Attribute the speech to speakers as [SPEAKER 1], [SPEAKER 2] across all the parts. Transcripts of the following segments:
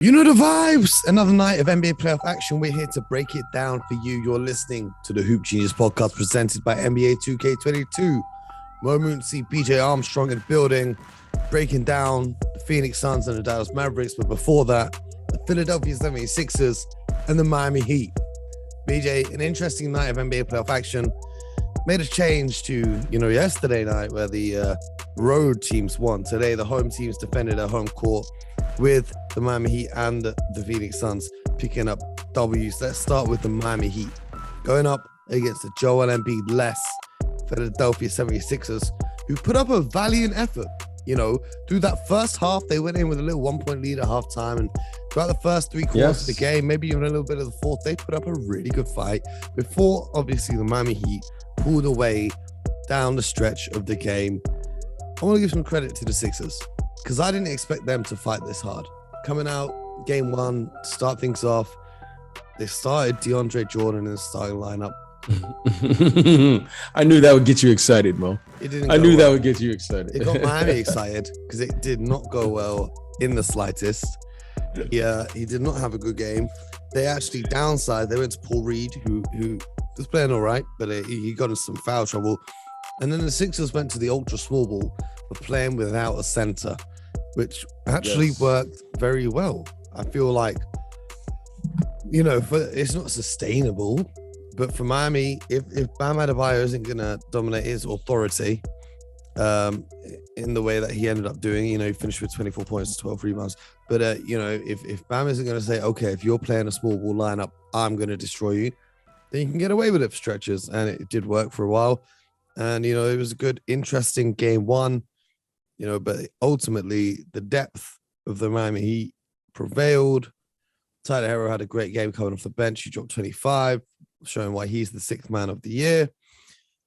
[SPEAKER 1] You know the vibes. Another night of NBA playoff action. We're here to break it down for you. You're listening to the Hoop Genius podcast presented by NBA 2K22. Mo Moonsey, PJ Armstrong in building, breaking down the Phoenix Suns and the Dallas Mavericks. But before that, the Philadelphia 76ers and the Miami Heat. BJ, an interesting night of NBA playoff action. Made a change to, yesterday night where the road teams won. Today, the home teams defended their home court with the Miami Heat and the Phoenix Suns picking up W's. Let's start with the Miami Heat. Going up against the Joel Embiid-less Philadelphia 76ers, who put up a valiant effort. Through that first half, they went in with a little 1-point lead at halftime. And throughout the first three quarters of the game, maybe even a little bit of the fourth, they put up a really good fight before, obviously, the Miami Heat pulled away down the stretch of the game. I want to give some credit to the Sixers because I didn't expect them to fight this hard. Coming out, game one, to start things off, they started DeAndre Jordan in the starting lineup.
[SPEAKER 2] I knew that would get you excited, Mo. I knew that would get you excited.
[SPEAKER 1] It got Miami excited because it did not go well in the slightest. Yeah, he did not have a good game. They actually downside. They went to Paul Reed, who was playing all right, but he got in some foul trouble. And then the Sixers went to the ultra small ball of playing without a center, which actually worked very well. I feel like, it's not sustainable. But for Miami, if Bam Adebayo isn't going to dominate his authority in the way that he ended up doing, he finished with 24 points, 12 rebounds. But, if Bam isn't going to say, okay, if you're playing a small ball lineup, I'm going to destroy you, then you can get away with it for stretches. And it did work for a while. And, it was a good, interesting game one, but ultimately the depth of the Miami Heat prevailed. Tyler Hero had a great game coming off the bench. He dropped 25. Showing why he's the sixth man of the year.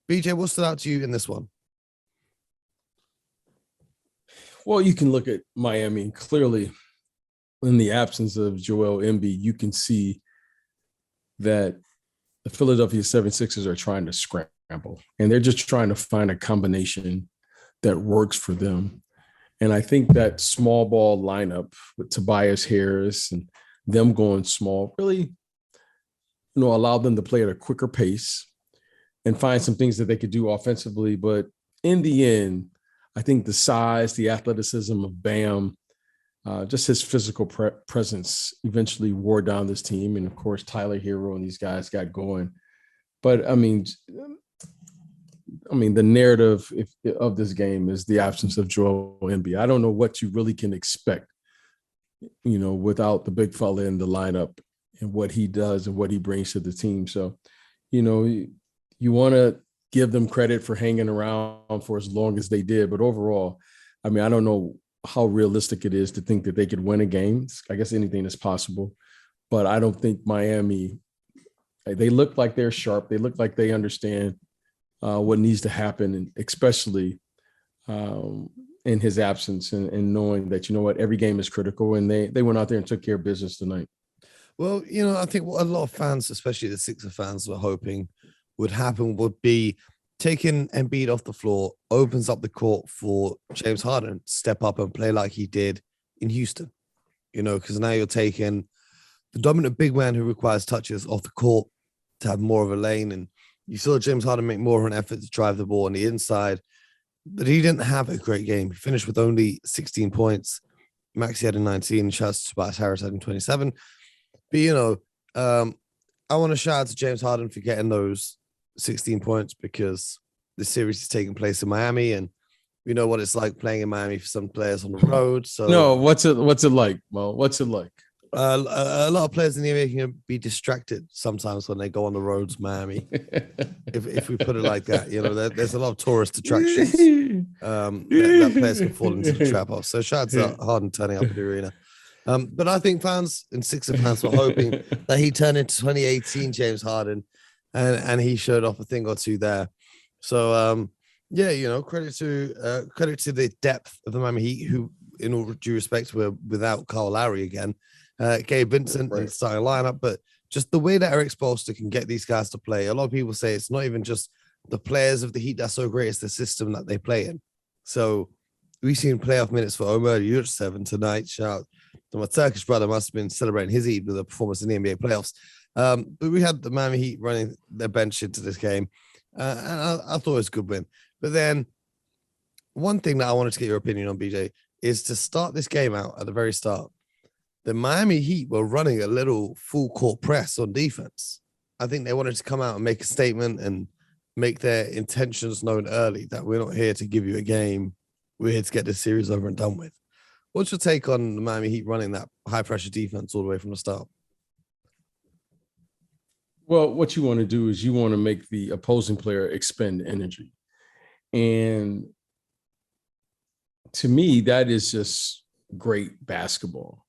[SPEAKER 1] BJ, what stood out to you in this one?
[SPEAKER 2] Well, you can look at Miami. Clearly, in the absence of Joel Embiid, you can see that the Philadelphia 76ers are trying to scramble. And they're just trying to find a combination that works for them. And I think that small ball lineup with Tobias Harris and them going small really allow them to play at a quicker pace and find some things that they could do offensively. But in the end, I think the size, the athleticism of Bam, just his physical presence eventually wore down this team. And of course, Tyler Hero and these guys got going. But I mean, the narrative of this game is the absence of Joel Embiid. I don't know what you really can expect, without the big fella in the lineup and what he does and what he brings to the team. So, you want to give them credit for hanging around for as long as they did. But overall, I don't know how realistic it is to think that they could win a game. I guess anything is possible. But I don't think Miami, they look like they're sharp. They look like they understand what needs to happen, and especially in his absence and knowing that, every game is critical. And they went out there and took care of business tonight.
[SPEAKER 1] Well, I think what a lot of fans, especially the Sixer fans, were hoping would happen would be taking Embiid off the floor opens up the court for James Harden to step up and play like he did in Houston, because now you're taking the dominant big man who requires touches off the court to have more of a lane. And you saw James Harden make more of an effort to drive the ball on the inside, but he didn't have a great game. He finished with only 16 points. Maxey had 19. Shouts to Tobias Harris had 27. But, I want to shout out to James Harden for getting those 16 points because the series is taking place in Miami, and we know what it's like playing in Miami for some players on the road. So,
[SPEAKER 2] no, what's it like, Mo? What's it like?
[SPEAKER 1] A lot of players in the NBA can be distracted sometimes when they go on the road to Miami. if we put it like that, there's a lot of tourist attractions that players can fall into the trap of. So shout out to Harden turning up at the arena. But I think fans and Sixer fans were hoping that he turned into 2018 James Harden, and he showed off a thing or two there. So credit to the depth of the Miami Heat, who, in all due respect, were without Kyle Lowry again. Gabe Vincent in the starting lineup, but just the way that Eric Spoelstra can get these guys to play. A lot of people say it's not even just the players of the Heat that's so great, it's the system that they play in. So we've seen playoff minutes for Omer Yurtseven tonight. Shout out So my Turkish brother must have been celebrating his Eid with a performance in the NBA playoffs. But we had the Miami Heat running their bench into this game, and I thought it was a good win. But then one thing that I wanted to get your opinion on, BJ, is to start this game out at the very start. The Miami Heat were running a little full court press on defense. I think they wanted to come out and make a statement and make their intentions known early that we're not here to give you a game. We're here to get this series over and done with. What's your take on the Miami Heat running that high-pressure defense all the way from the start?
[SPEAKER 2] Well, what you want to do is you want to make the opposing player expend energy. And to me, that is just great basketball.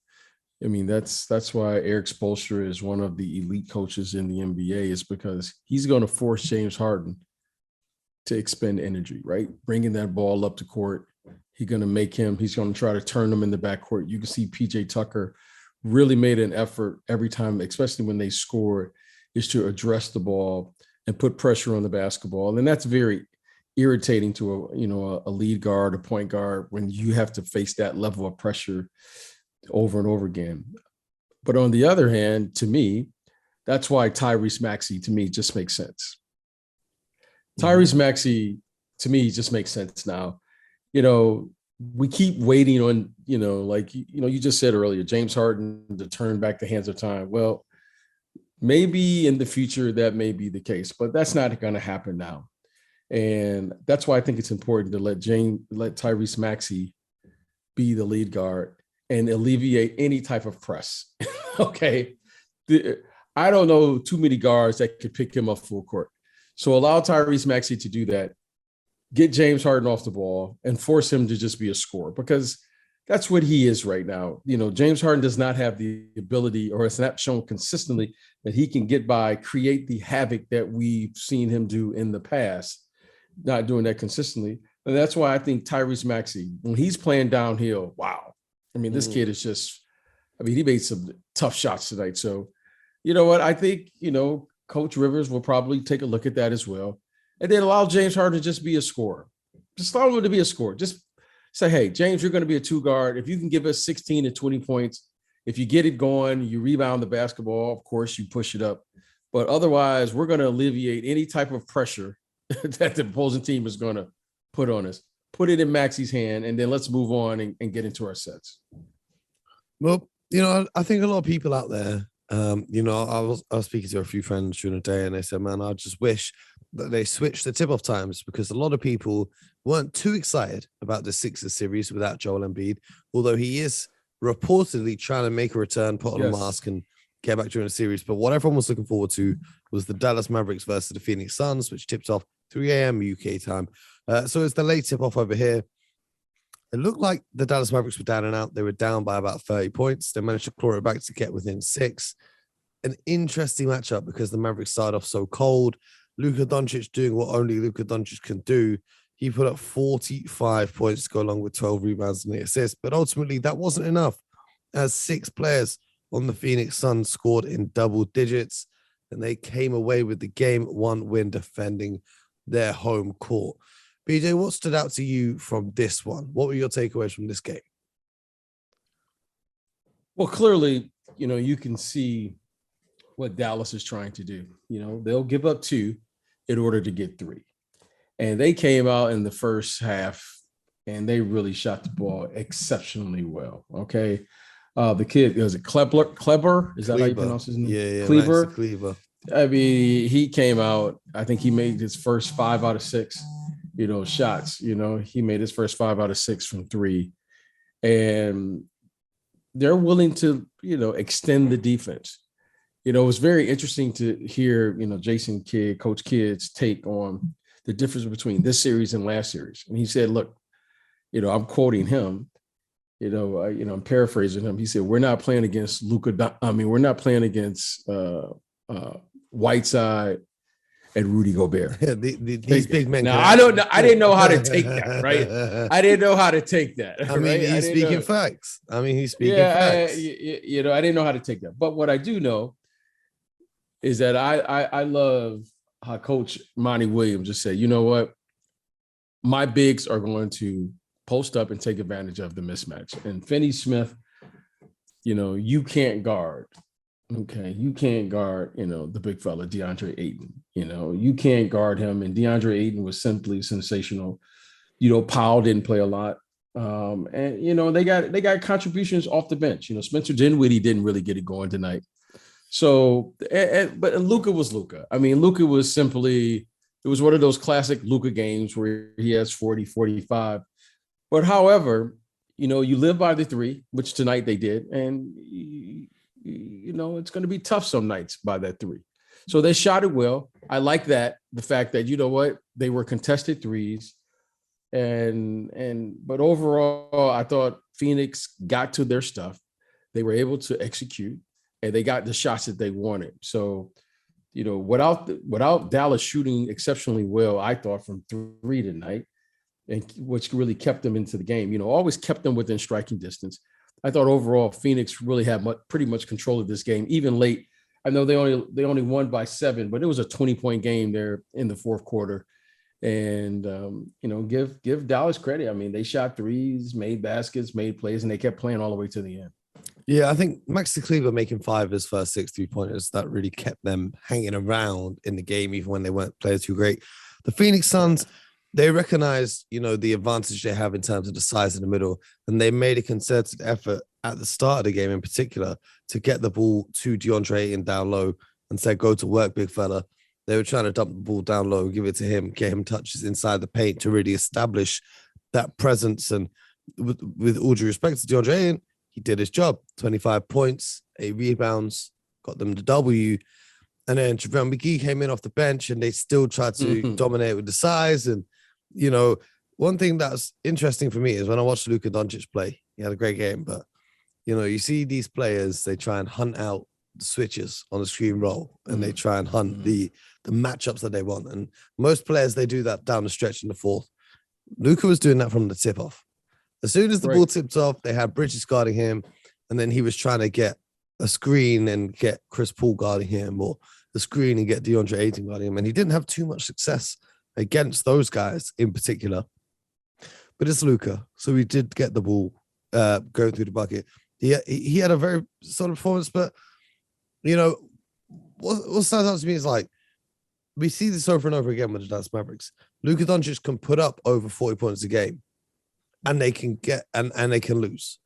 [SPEAKER 2] I mean, that's why Eric Spoelstra is one of the elite coaches in the NBA, is because he's going to force James Harden to expend energy, right? Bringing that ball up the court. He's going to try to turn them in the backcourt. You can see PJ Tucker really made an effort every time, especially when they scored, is to address the ball and put pressure on the basketball. And that's very irritating to a lead guard, a point guard, when you have to face that level of pressure over and over again. But on the other hand, to me, that's why Tyrese Maxey, to me, just makes sense. Tyrese Maxey, to me, just makes sense now. We keep waiting on, you just said earlier, James Harden to turn back the hands of time. Well, maybe in the future that may be the case, but that's not going to happen now. And that's why I think it's important to let Tyrese Maxey be the lead guard and alleviate any type of press. Okay. I don't know too many guards that could pick him up full court. So allow Tyrese Maxey to do that. Get James Harden off the ball and force him to just be a scorer, because that's what he is right now. James Harden does not have the ability, or has not shown consistently, that he can get by, create the havoc that we've seen him do in the past, not doing that consistently. And that's why I think Tyrese Maxey, when he's playing downhill, wow. I mean, this kid is just, he made some tough shots tonight. So, you know what? I think, Coach Rivers will probably take a look at that as well. And then allow James Harden to just be a scorer. Just allow him to be a scorer. Just say, hey, James, you're going to be a two guard. If you can give us 16 to 20 points, if you get it going, you rebound the basketball, of course, you push it up. But otherwise, we're going to alleviate any type of pressure that the opposing team is going to put on us. Put it in Maxey's hand, and then let's move on and get into our sets.
[SPEAKER 1] Well, I think a lot of people out there, I was speaking to a few friends during the day, and they said, man, I just wish that they switched the tip-off times, because a lot of people weren't too excited about the Sixers series without Joel Embiid, although he is reportedly trying to make a return, put on a mask, and get back during the series. But what everyone was looking forward to was the Dallas Mavericks versus the Phoenix Suns, which tipped off 3 a.m. UK time. So it's the late tip-off over here. It looked like the Dallas Mavericks were down and out. They were down by about 30 points. They managed to claw it back to get within 6. An interesting matchup because the Mavericks started off so cold. Luka Doncic doing what only Luka Doncic can do. He put up 45 points to go along with 12 rebounds and the assist. But ultimately, that wasn't enough, as 6 players on the Phoenix Suns scored in double digits, and they came away with the Game 1 win defending their home court. BJ, what stood out to you from this one? What were your takeaways from this game?
[SPEAKER 2] Well, clearly, you can see what Dallas is trying to do. They'll give up 2 in order to get 3. And they came out in the first half and they really shot the ball exceptionally well. Okay. The kid, was it Kleber? Is that how you pronounce his name?
[SPEAKER 1] Yeah.
[SPEAKER 2] Kleber. I mean, he came out, I think he made his first 5 out of 6, shots. He made his first 5 out of 6 from 3. And they're willing to, extend the defense. It was very interesting to hear, Jason Kidd, Coach Kidd's take on the difference between this series and last series. And he said, look, I'm quoting him, I'm paraphrasing him. He said, we're not playing against Luka. We're not playing against Whiteside and Rudy Gobert.
[SPEAKER 1] These big men.
[SPEAKER 2] Now, I don't know. I didn't know how to take that, right? I didn't know how to take that.
[SPEAKER 1] He's speaking facts. He's speaking facts.
[SPEAKER 2] I didn't know how to take that. But what I do know is that I love how Coach Monty Williams just said, you know what? My bigs are going to post up and take advantage of the mismatch. And Finney Smith you can't guard. Okay, you can't guard, the big fella, DeAndre Ayton. You can't guard him. And DeAndre Ayton was simply sensational. Powell didn't play a lot. And they got contributions off the bench. Spencer Dinwiddie didn't really get it going tonight. So, but Luka was Luka. I mean, Luka was simply, it was one of those classic Luka games where he has 40, 45. But however, you live by the three, which tonight they did. And, it's going to be tough some nights by that three. So they shot it well. I like that. The fact that, they were contested threes. But overall, I thought Phoenix got to their stuff. They were able to execute, and they got the shots that they wanted. So, without Dallas shooting exceptionally well, I thought from three tonight, and which really kept them into the game, always kept them within striking distance. I thought overall Phoenix really had pretty much control of this game, even late. I know they only won by 7, but it was a 20-point game there in the fourth quarter. And, give Dallas credit. I mean, they shot threes, made baskets, made plays, and they kept playing all the way to the end.
[SPEAKER 1] Yeah, I think Maxi Kleber making 5 of his first 6 3-pointers, that really kept them hanging around in the game, even when they weren't playing too great. The Phoenix Suns, they recognized, the advantage they have in terms of the size in the middle, and they made a concerted effort at the start of the game in particular to get the ball to DeAndre Ayton down low and said, go to work, big fella. They were trying to dump the ball down low, give it to him, get him touches inside the paint to really establish that presence. And with all due respect to DeAndre Ayton, he did his job. 25 points, 8 rebounds, got them the W. And then JaVale McGee came in off the bench and they still tried to dominate with the size. And, one thing that's interesting for me is when I watched Luka Doncic play, he had a great game, but, you see these players, they try and hunt out the switches on the screen roll and they try and hunt the matchups that they want. And most players, they do that down the stretch in the fourth. Luka was doing that from the tip off. As soon as the ball tipped off, they had Bridges guarding him, and then he was trying to get a screen and get Chris Paul guarding him, or the screen and get DeAndre Ayton guarding him. And he didn't have too much success against those guys in particular. But it's Luka, so he did get the ball going through the bucket. He had a very solid performance, but what stands out to me is we see this over and over again with the Dallas Mavericks. Luka Doncic can put up over 40 points a game, and they can get and they can lose.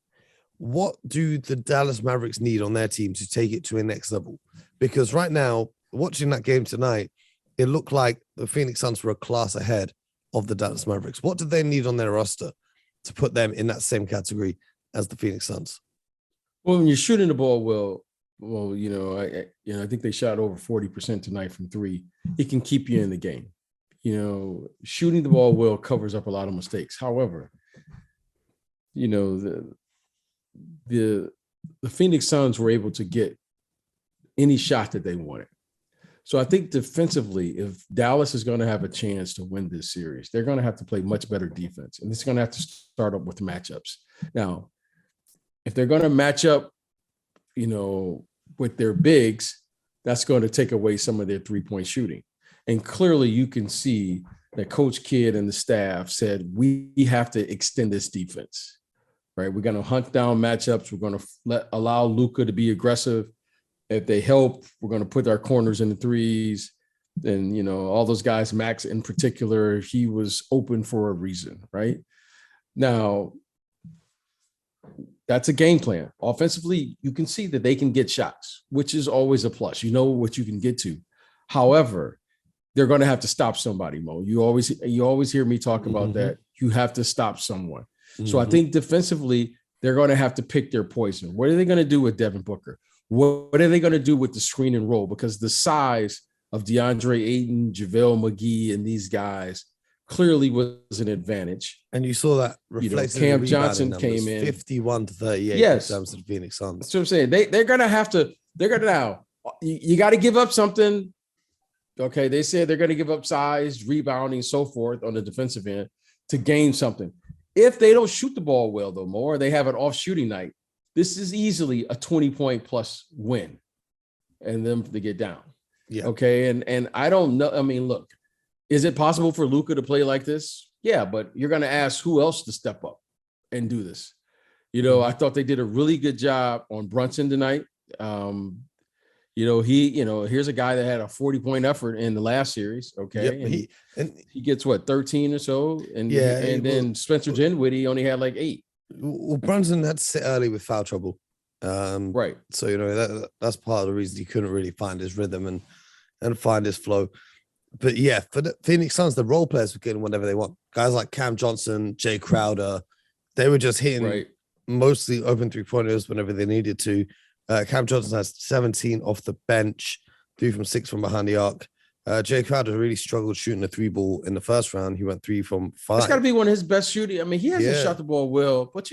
[SPEAKER 1] What do the Dallas Mavericks need on their team to take it to a next level? Because right now, watching that game tonight, it looked like the Phoenix Suns were a class ahead of the Dallas Mavericks. What do they need on their roster to put them in that same category as the Phoenix Suns?
[SPEAKER 2] Well, when you're shooting the ball I think they shot over 40% tonight from three. It can keep you in the game. Shooting the ball well covers up a lot of mistakes. However, the Phoenix Suns were able to get any shot that they wanted. So I think defensively, if Dallas is going to have a chance to win this series, they're going to have to play much better defense. And it's going to have to start up with matchups. Now, if they're going to match up, with their bigs, that's going to take away some of their three-point shooting. And clearly you can see that Coach Kidd and the staff said, we have to extend this defense, right? We're going to hunt down matchups. We're going to allow Luka to be aggressive. If they help, we're going to put our corners in the threes. And, all those guys, Max in particular, he was open for a reason, right? Now, that's a game plan. Offensively, you can see that they can get shots, which is always a plus. You know what you can get to. However, they're going to have to stop somebody, Mo. You always hear me talk about that. You have to stop someone. So I think defensively, they're going to have to pick their poison. What are they going to do with Devin Booker? What are they going to do with the screen and roll? Because the size of DeAndre Ayton, JaVale McGee, and these guys clearly was an advantage.
[SPEAKER 1] And you saw that reflected.
[SPEAKER 2] Cam Johnson came in
[SPEAKER 1] 51-38 in terms of the Phoenix Suns.
[SPEAKER 2] That's what I'm saying. They're gonna have to. They're gonna now. You got to give up something. Okay, they said they're gonna give up size, rebounding, so forth on the defensive end to gain something. If they don't shoot the ball well, though, more they have an off shooting night. This is easily a 20-point plus win, and them to get down. Yeah. Okay, and I don't know. I mean, look. Is it possible for Luka to play like this? Yeah, but you're going to ask who else to step up and do this. I thought they did a really good job on Brunson tonight. Here's a guy that had a 40-point effort in the last series. Okay.
[SPEAKER 1] Yep,
[SPEAKER 2] he gets 13 or so. And then Spencer Dinwiddie only had like 8.
[SPEAKER 1] Well, Brunson had to sit early with foul trouble.
[SPEAKER 2] Right.
[SPEAKER 1] So, that's part of the reason he couldn't really find his rhythm and find his flow. But yeah, for the Phoenix Suns, the role players were getting whatever they want. Guys like Cam Johnson, Jay Crowder, they were just hitting mostly open 3-pointers whenever they needed to. Cam Johnson has 17 off the bench, 3 from 6 from behind the arc. Jay Crowder really struggled shooting the 3-ball in the first round. He went 3 from 5.
[SPEAKER 2] It's got to be one of his best shooting. I mean, he hasn't shot the ball well, but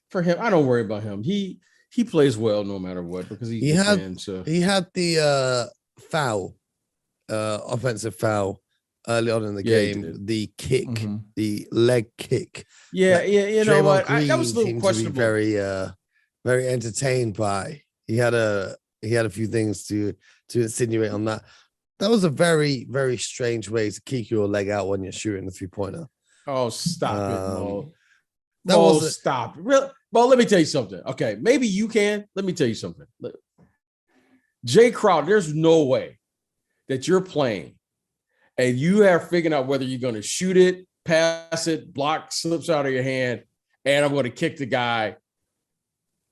[SPEAKER 2] for him, I don't worry about him. He plays well no matter what because he had
[SPEAKER 1] the foul, offensive foul early on in the game. The kick, the leg kick.
[SPEAKER 2] Yeah, you know what? That was a little questionable.
[SPEAKER 1] Very, very entertained by. He had a few things to insinuate on that. That was a very, very strange way to kick your leg out when you're shooting the 3-pointer.
[SPEAKER 2] Oh, stop it, Mo. Stop. Really? Well, let me tell you something. Okay, maybe you can. Let me tell you something. Jay Crowder, there's no way that you're playing and you have figured out whether you're going to shoot it, pass it, block, slips out of your hand, and I'm going to kick the guy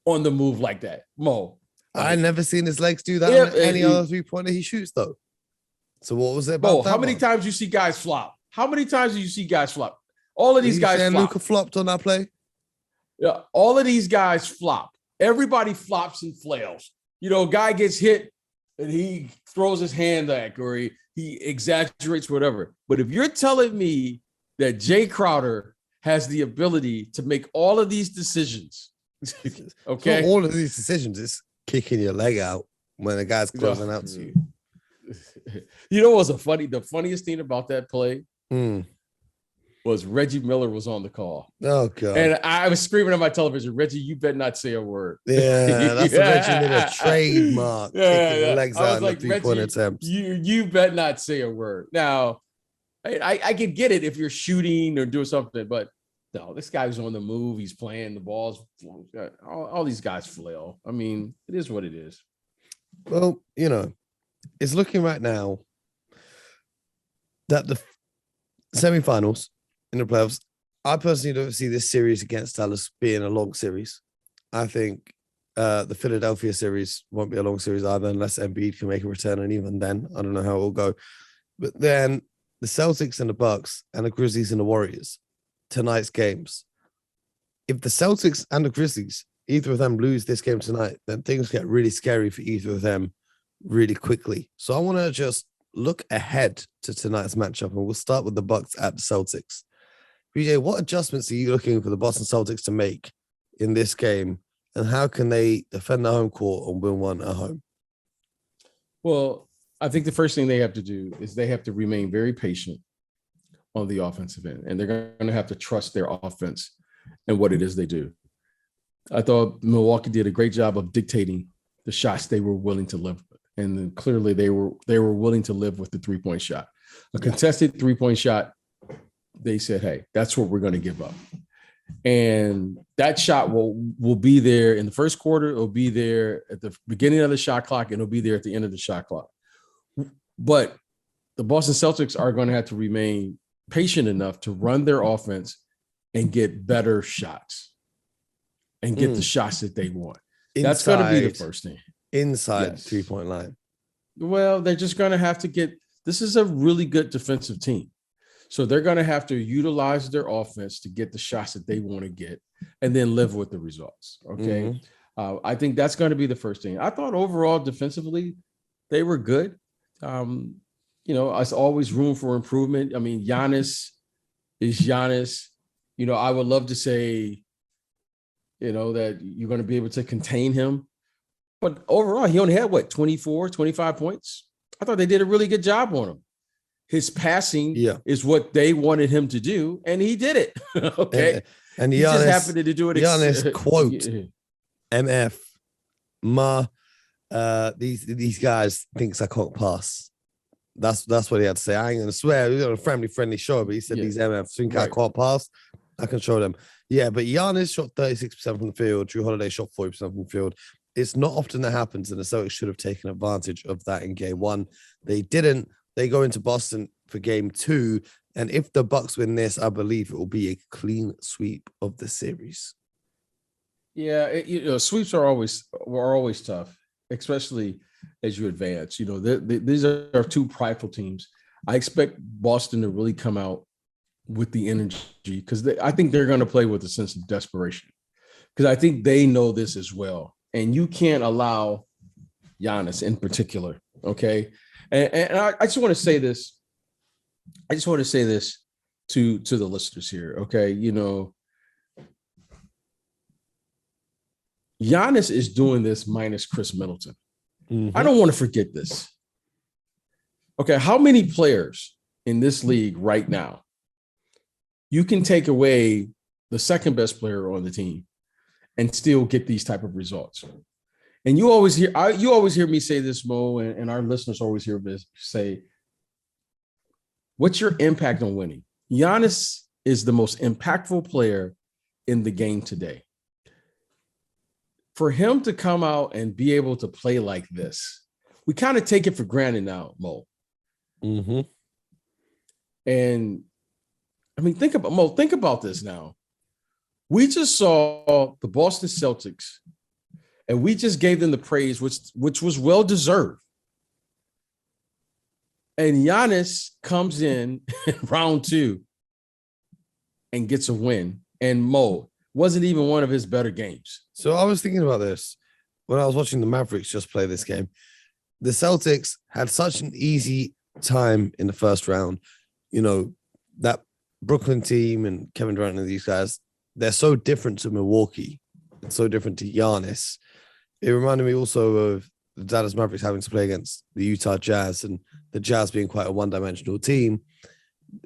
[SPEAKER 2] on the move like that. Mo.
[SPEAKER 1] I never seen his legs do that on any other 3-pointer he shoots, though. So what was it about that?
[SPEAKER 2] How many times you see guys flop? How many times do you see guys flop? All of these guys flop.
[SPEAKER 1] Luka flopped on that play?
[SPEAKER 2] Yeah, all of these guys flop. Everybody flops and flails. Guy gets hit and he throws his hand back or he exaggerates whatever. But if you're telling me that Jay Crowder has the ability to make all of these decisions, okay?
[SPEAKER 1] So all of these decisions is kicking your leg out when the guy's closing out to you.
[SPEAKER 2] You know what's the funniest thing about that play was Reggie Miller was on the call.
[SPEAKER 1] Oh, God.
[SPEAKER 2] And I was screaming at my television, Reggie, you better not say a word.
[SPEAKER 1] Yeah, that's the Reggie Miller trademark. Kicking the legs out in the 3-point attempts.
[SPEAKER 2] You better not say a word. Now, I can get it if you're shooting or doing something, but no, this guy's on the move. He's playing the balls. All these guys flail. I mean, it is what it is.
[SPEAKER 1] Well, it's looking right now that the semifinals in the playoffs, I personally don't see this series against Dallas being a long series. I think the Philadelphia series won't be a long series either unless Embiid can make a return, and even then, I don't know how it will go. But then the Celtics and the Bucks and the Grizzlies and the Warriors, tonight's games. If the Celtics and the Grizzlies, either of them lose this game tonight, then things get really scary for either of them really quickly. So I want to just look ahead to tonight's matchup, and we'll start with the Bucks at the Celtics. BJ, what adjustments are you looking for the Boston Celtics to make in this game, and how can they defend their home court and win one at home?
[SPEAKER 2] Well, I think the first thing they have to do is they have to remain very patient on the offensive end, and they're going to have to trust their offense and what it is they do. I thought Milwaukee did a great job of dictating the shots they were willing to live with. And then clearly they were willing to live with the 3-point shot. A contested 3-point shot, they said, hey, that's what we're going to give up. And that shot will be there in the first quarter. It'll be there at the beginning of the shot clock, and it'll be there at the end of the shot clock. But the Boston Celtics are going to have to remain patient enough to run their offense and get better shots and get the shots that they want. That's going to be the first thing.
[SPEAKER 1] Inside 3-point line.
[SPEAKER 2] Well, they're just going to have to get – this is a really good defensive team. So they're going to have to utilize their offense to get the shots that they want to get and then live with the results, okay? I think that's going to be the first thing. I thought overall defensively they were good. There's always room for improvement. I mean, Giannis is Giannis. I would love to say, that you're going to be able to contain him. But overall, he only had, 24, 25 points? I thought they did a really good job on him. His passing is what they wanted him to do, and he did it. Okay.
[SPEAKER 1] And
[SPEAKER 2] he just happened to do it.
[SPEAKER 1] Giannis, quote, MF, these guys thinks I can't pass. That's what he had to say. I ain't going to swear. We're on a friendly show, but he said these MFs think I can't pass. I can show them. Yeah, but Giannis shot 36% from the field. Drew Holiday shot 40% from the field. It's not often that happens, and the Celtics should have taken advantage of that in game one. They didn't. They go into Boston for game two, and if the Bucks win this, I believe it will be a clean sweep of the series.
[SPEAKER 2] Yeah, sweeps are always tough, especially as you advance. These are two prideful teams. I expect Boston to really come out with the energy because I think they're going to play with a sense of desperation because I think they know this as well. And you can't allow Giannis in particular, okay? And I just want to say this. I just want to say this to the listeners here, okay? Giannis is doing this minus Chris Middleton. I don't want to forget this. Okay, how many players in this league right now you can take away the second best player on the team and still get these type of results? And you always hear me say this, Mo, and our listeners always hear this say, what's your impact on winning? Giannis is the most impactful player in the game today. For him to come out and be able to play like this, we kind of take it for granted now, Mo. And I mean, think about this now. We just saw the Boston Celtics, and we just gave them the praise, which was well deserved. And Giannis comes in round two and gets a win. And Mo wasn't even one of his better games.
[SPEAKER 1] So I was thinking about this when I was watching the Mavericks just play this game. The Celtics had such an easy time in the first round. That Brooklyn team and Kevin Durant and these guys, they're so different to Milwaukee. It's so different to Giannis. It reminded me also of the Dallas Mavericks having to play against the Utah Jazz, and the Jazz being quite a one-dimensional team.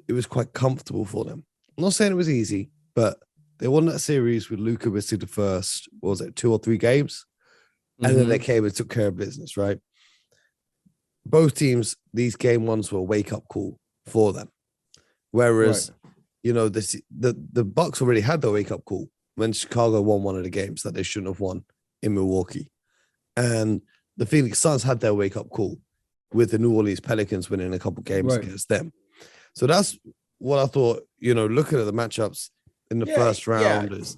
[SPEAKER 1] It was quite comfortable for them. I'm not saying it was easy, but they won that series with Luka missing the first, 2 or 3 games? And then they came and took care of business, right? Both teams, these game ones were a wake-up call for them. Whereas, the Bucks already had their wake-up call when Chicago won one of the games that they shouldn't have won in Milwaukee. And the Phoenix Suns had their wake-up call with the New Orleans Pelicans winning a couple games against them. So that's what I thought, looking at the matchups in the first round is,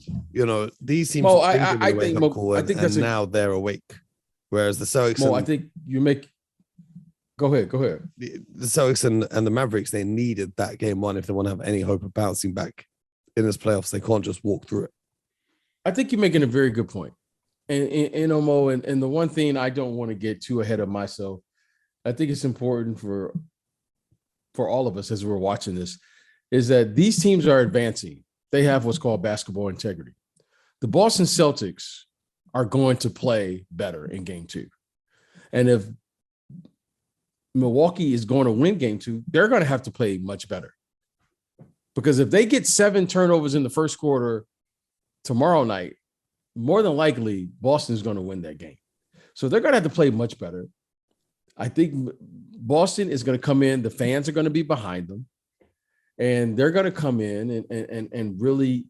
[SPEAKER 1] these teams
[SPEAKER 2] I think that's
[SPEAKER 1] now they're awake. Whereas the Celtics
[SPEAKER 2] I think you make go ahead.
[SPEAKER 1] The Celtics and the Mavericks, they needed that game one if they want to have any hope of bouncing back in this playoffs. They can't just walk through it.
[SPEAKER 2] I think you're making a very good point. And Mo, and the one thing I don't want to get too ahead of myself, I think it's important for all of us as we're watching this, is that these teams are advancing. They have what's called basketball integrity. The Boston Celtics are going to play better in game two. And if Milwaukee is going to win game two, they're going to have to play much better. Because if they get 7 turnovers in the first quarter tomorrow night, more than likely Boston's going to win that game. So they're going to have to play much better. I think Boston is going to come in. The fans are going to be behind them. And they're going to come in and really,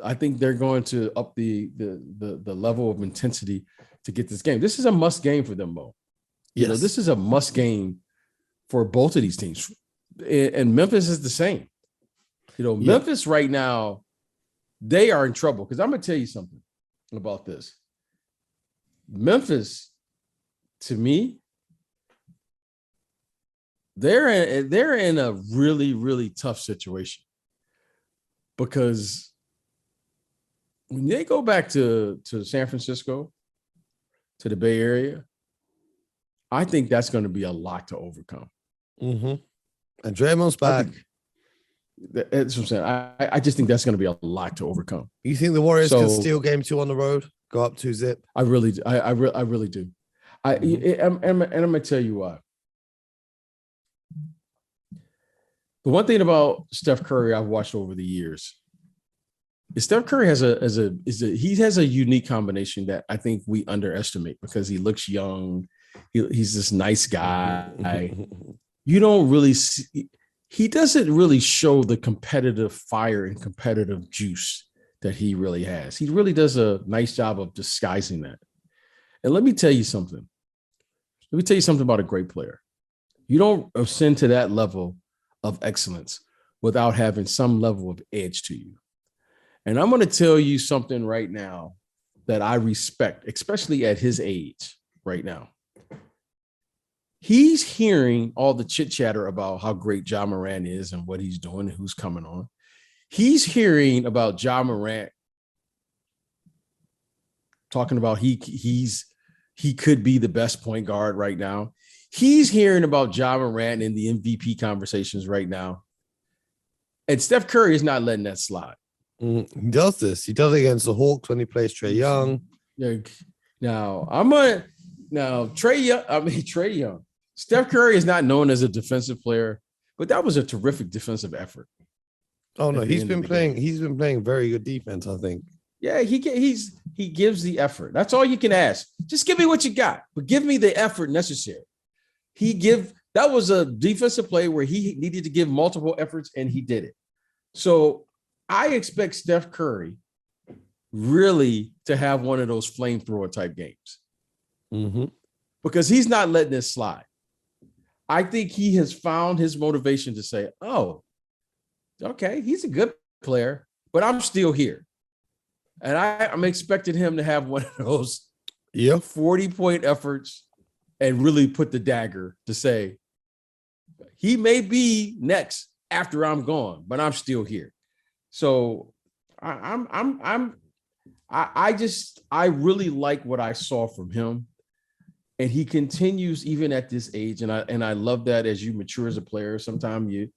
[SPEAKER 2] I think they're going to up the level of intensity to get this game. This is a must game for them, Mo.
[SPEAKER 1] Yes.
[SPEAKER 2] This is a must game for both of these teams. And Memphis is the same. Memphis right now, they are in trouble because I'm going to tell you something about this. Memphis, to me, they're in a really, really tough situation because when they go back to San Francisco, to the Bay Area, I think that's going to be a lot to overcome.
[SPEAKER 1] And Draymond's back.
[SPEAKER 2] That's what I'm saying. I just think that's going to be a lot to overcome.
[SPEAKER 1] You think the Warriors can steal game 2 on the road, go up 2-0?
[SPEAKER 2] I really do. I really do. I'm going to tell you why. The one thing about Steph Curry I've watched over the years is Steph Curry has a unique combination that I think we underestimate because he looks young. He's this nice guy. You don't really see. he doesn't really show the competitive fire and competitive juice that he really has. He really does a nice job of disguising that. And let me tell you something. Let me tell you something about a great player. You don't ascend to that level of excellence without having some level of edge to you. And I'm going to tell you something right now that I respect, especially at his age right now. He's hearing all the chit chatter about how great Ja Morant is and what he's doing and who's coming on. He's hearing about Ja Morant talking about he could be the best point guard right now. He's hearing about Ja Morant in the MVP conversations right now. And Steph Curry is not letting that slide.
[SPEAKER 1] He does this. He does it against the Hawks when he plays Trae Young.
[SPEAKER 2] Trae Young. Steph Curry is not known as a defensive player, but that was a terrific defensive effort.
[SPEAKER 1] Oh no, he's been playing very good defense, I think.
[SPEAKER 2] Yeah, he gives the effort. That's all you can ask. Just give me what you got, but give me the effort necessary. That was a defensive play where he needed to give multiple efforts, and he did it. So I expect Steph Curry really to have one of those flamethrower type games because he's not letting this slide. I think he has found his motivation to say, oh, okay, he's a good player, but I'm still here. And I'm expecting him to have one of those 40-point efforts and really put the dagger to say, he may be next after I'm gone, but I'm still here. So I really like what I saw from him. And he continues even at this age. And I love that as you mature as a player, sometimes you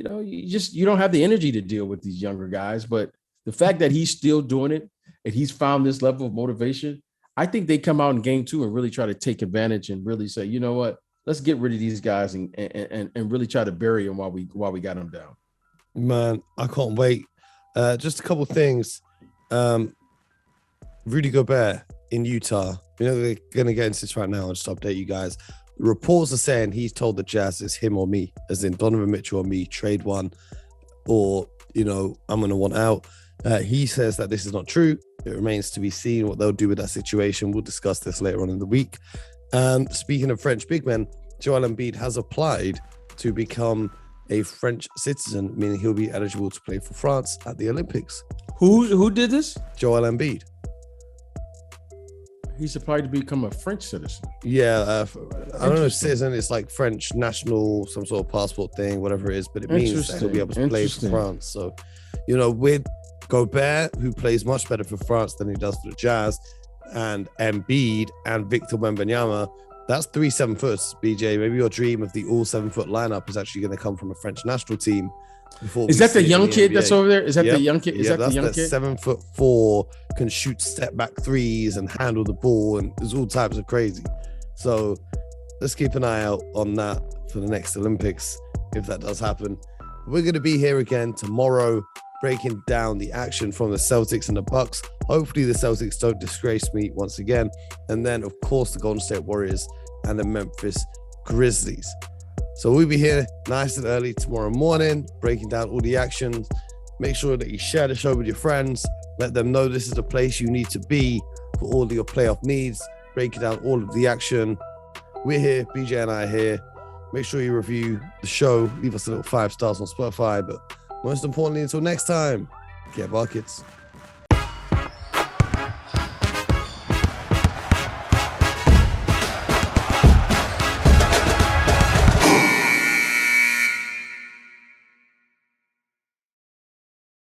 [SPEAKER 2] don't have the energy to deal with these younger guys. But the fact that he's still doing it and he's found this level of motivation, I think they come out in game 2 and really try to take advantage and really say, you know what, let's get rid of these guys and really try to bury them while we got them down.
[SPEAKER 1] Man, I can't wait. Just a couple of things. Rudy Gobert in Utah. They're going to get into this right now and just update you guys. The reports are saying he's told the Jazz it's him or me, as in Donovan Mitchell or me, trade one, or, I'm going to want out. He says that this is not true. It remains to be seen what they'll do with that situation. We'll discuss this later on in the week. And speaking of French big men, Joel Embiid has applied to become a French citizen, meaning he'll be eligible to play for France at the Olympics.
[SPEAKER 2] Who did this?
[SPEAKER 1] Joel Embiid.
[SPEAKER 2] He's applied to become a French citizen.
[SPEAKER 1] Yeah, I don't know if citizen is like French national, some sort of passport thing, whatever it is, but it means that he'll be able to play for France. So, with Gobert, who plays much better for France than he does for the Jazz, and Embiid and Victor Wembanyama, that's 3 7-footers, BJ. Maybe your dream of the all 7-foot lineup is actually going to come from a French national team.
[SPEAKER 2] Is that the young kid that's over there? Is that the young kid? Is that the young kid?
[SPEAKER 1] 7'4", can shoot step back threes and handle the ball, and there's all types of crazy. So let's keep an eye out on that for the next Olympics if that does happen. We're going to be here again tomorrow, breaking down the action from the Celtics and the Bucks. Hopefully the Celtics don't disgrace me once again, and then of course the Golden State Warriors and the Memphis Grizzlies. So we'll be here nice and early tomorrow morning, breaking down all the actions. Make sure that you share the show with your friends. Let them know this is the place you need to be for all of your playoff needs. Breaking down all of the action. We're here, BJ and I are here. Make sure you review the show. Leave us a little 5 stars on Spotify. But most importantly, until next time, get buckets.